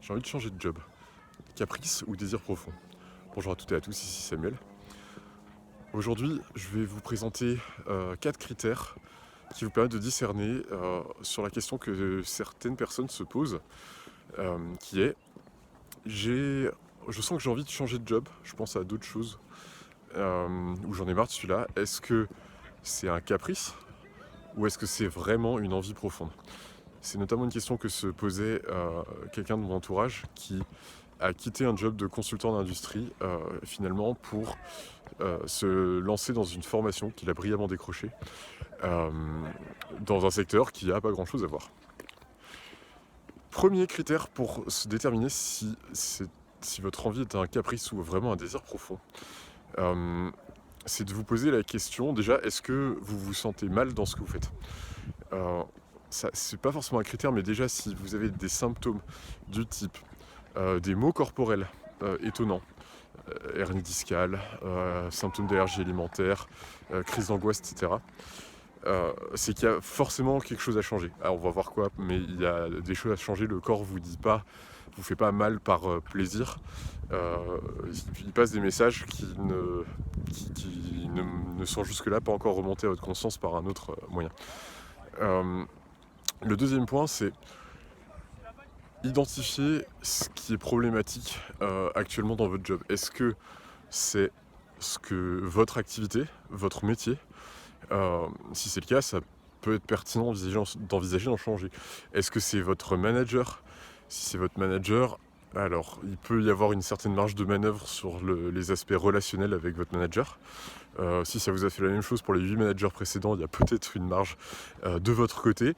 J'ai envie de changer de job. Caprice ou désir profond? Bonjour à toutes et à tous, ici Samuel. Aujourd'hui, je vais vous présenter 4 critères qui vous permettent de discerner sur la question que certaines personnes se posent, qui est je sens que j'ai envie de changer de job, je pense à d'autres choses, ou j'en ai marre de celui-là. Est-ce que c'est un caprice ou est-ce que c'est vraiment une envie profonde? C'est notamment une question que se posait quelqu'un de mon entourage qui a quitté un job de consultant d'industrie finalement pour se lancer dans une formation qu'il a brillamment décrochée euh, dans un secteur qui n'a pas grand chose à voir. Premier critère pour se déterminer si votre envie est un caprice ou vraiment un désir profond, c'est de vous poser la question déjà, est-ce que vous vous sentez mal dans ce que vous faites? Ça, c'est pas forcément un critère, mais déjà si vous avez des symptômes du type des maux corporels étonnants, hernie discale, symptômes d'allergie alimentaire, crise d'angoisse, etc. C'est qu'il y a forcément quelque chose à changer. Alors on va voir quoi, mais il y a des choses à changer. Le corps vous fait pas mal par plaisir. Il passe des messages qui ne sont jusque-là pas encore remontés à votre conscience par un autre moyen. Le deuxième point, c'est identifier ce qui est problématique actuellement dans votre job. Est-ce que c'est votre activité, votre métier? Si c'est le cas, ça peut être pertinent d'envisager d'en changer. Est-ce que c'est votre manager? Si c'est votre manager, alors il peut y avoir une certaine marge de manœuvre sur les aspects relationnels avec votre manager. Si ça vous a fait la même chose pour les 8 managers précédents, il y a peut-être une marge de votre côté.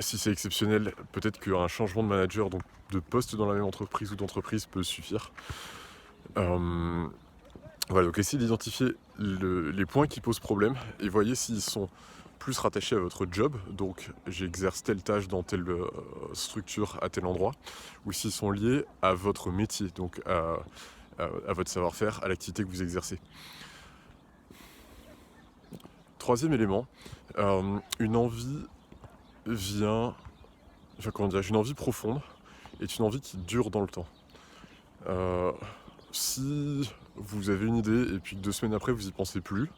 Si c'est exceptionnel, peut-être qu'un changement de manager, donc de poste dans la même entreprise ou d'entreprise, peut suffire. Voilà, donc essayez d'identifier les points qui posent problème et voyez s'ils sont plus rattachés à votre job, donc j'exerce telle tâche dans telle structure à tel endroit, ou s'ils sont liés à votre métier, donc à votre savoir-faire, à l'activité que vous exercez. Troisième élément, une envie une envie profonde est une envie qui dure dans le temps. Si vous avez une idée et puis que 2 semaines après vous y pensez plus,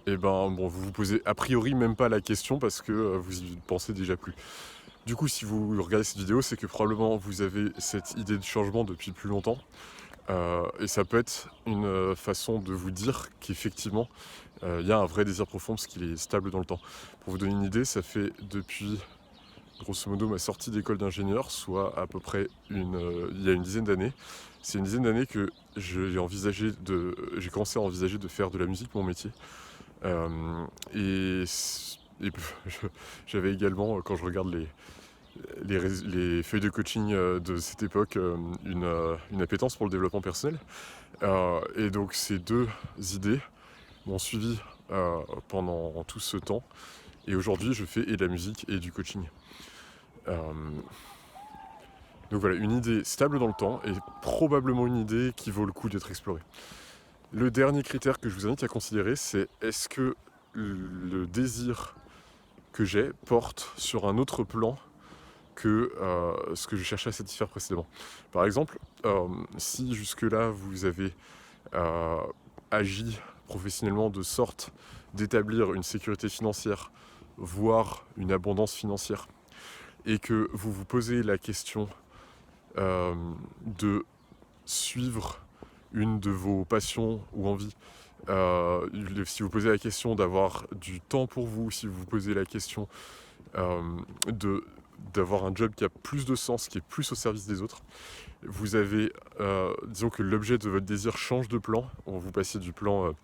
et vous vous posez a priori même pas la question parce que vous y pensez déjà plus. Du coup, si vous regardez cette vidéo, c'est que probablement vous avez cette idée de changement depuis plus longtemps. Et ça peut être une façon de vous dire qu'effectivement, il y a un vrai désir profond parce qu'il est stable dans le temps. Pour vous donner une idée, ça fait depuis, grosso modo, ma sortie d'école d'ingénieur, soit à peu près il y a une dizaine d'années. C'est une dizaine d'années que j'ai commencé à envisager de faire de la musique mon métier. Et j'avais également, quand je regarde les feuilles de coaching de cette époque, une appétence pour le développement personnel. Et donc ces deux idées m'ont suivi pendant tout ce temps. Et aujourd'hui, je fais et de la musique et du coaching. Donc voilà, une idée stable dans le temps et probablement une idée qui vaut le coup d'être explorée. Le dernier critère que je vous invite à considérer, c'est est-ce que le désir que j'ai porte sur un autre plan que ce que je cherchais à satisfaire précédemment. Par exemple, si jusque-là vous avez agi professionnellement de sorte d'établir une sécurité financière, voire une abondance financière, et que vous vous posez la question de suivre une de vos passions ou envies, si vous posez la question d'avoir du temps pour vous, si vous vous posez la question d'avoir un job qui a plus de sens, qui est plus au service des autres, vous avez, disons que l'objet de votre désir change de plan, vous passez du plan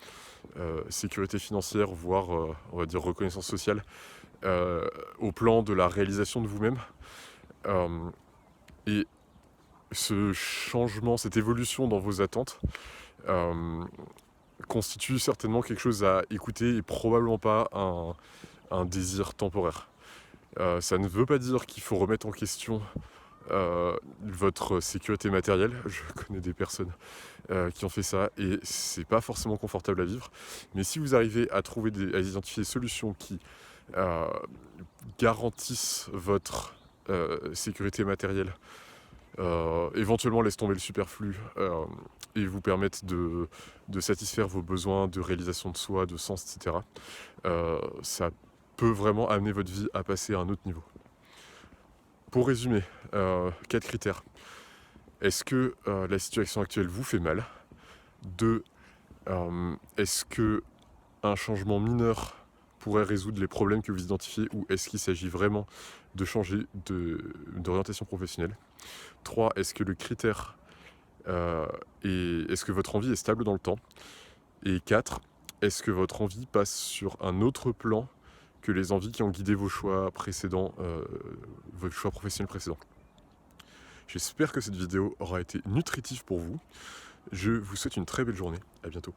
sécurité financière, voire on va dire reconnaissance sociale, au plan de la réalisation de vous-même. Et ce changement, cette évolution dans vos attentes constitue certainement quelque chose à écouter et probablement pas un désir temporaire. Ça ne veut pas dire qu'il faut remettre en question votre sécurité matérielle. Je connais des personnes qui ont fait ça et c'est pas forcément confortable à vivre. Mais si vous arrivez à à identifier des solutions qui garantissent votre sécurité matérielle éventuellement laisse tomber le superflu et vous permettent de satisfaire vos besoins de réalisation de soi, de sens, etc. Ça peut vraiment amener votre vie à passer à un autre niveau. Pour résumer, 4 critères. Est-ce que la situation actuelle vous fait mal? 2. Est-ce que un changement mineur pourrait résoudre les problèmes que vous identifiez, ou est-ce qu'il s'agit vraiment de changer d'orientation professionnelle? 3. Est-ce que le critère est-ce que votre envie est stable dans le temps? Et 4. Est-ce que votre envie passe sur un autre plan que les envies qui ont guidé vos choix précédents, vos choix professionnels précédents? J'espère que cette vidéo aura été nutritive pour vous. Je vous souhaite une très belle journée. À bientôt.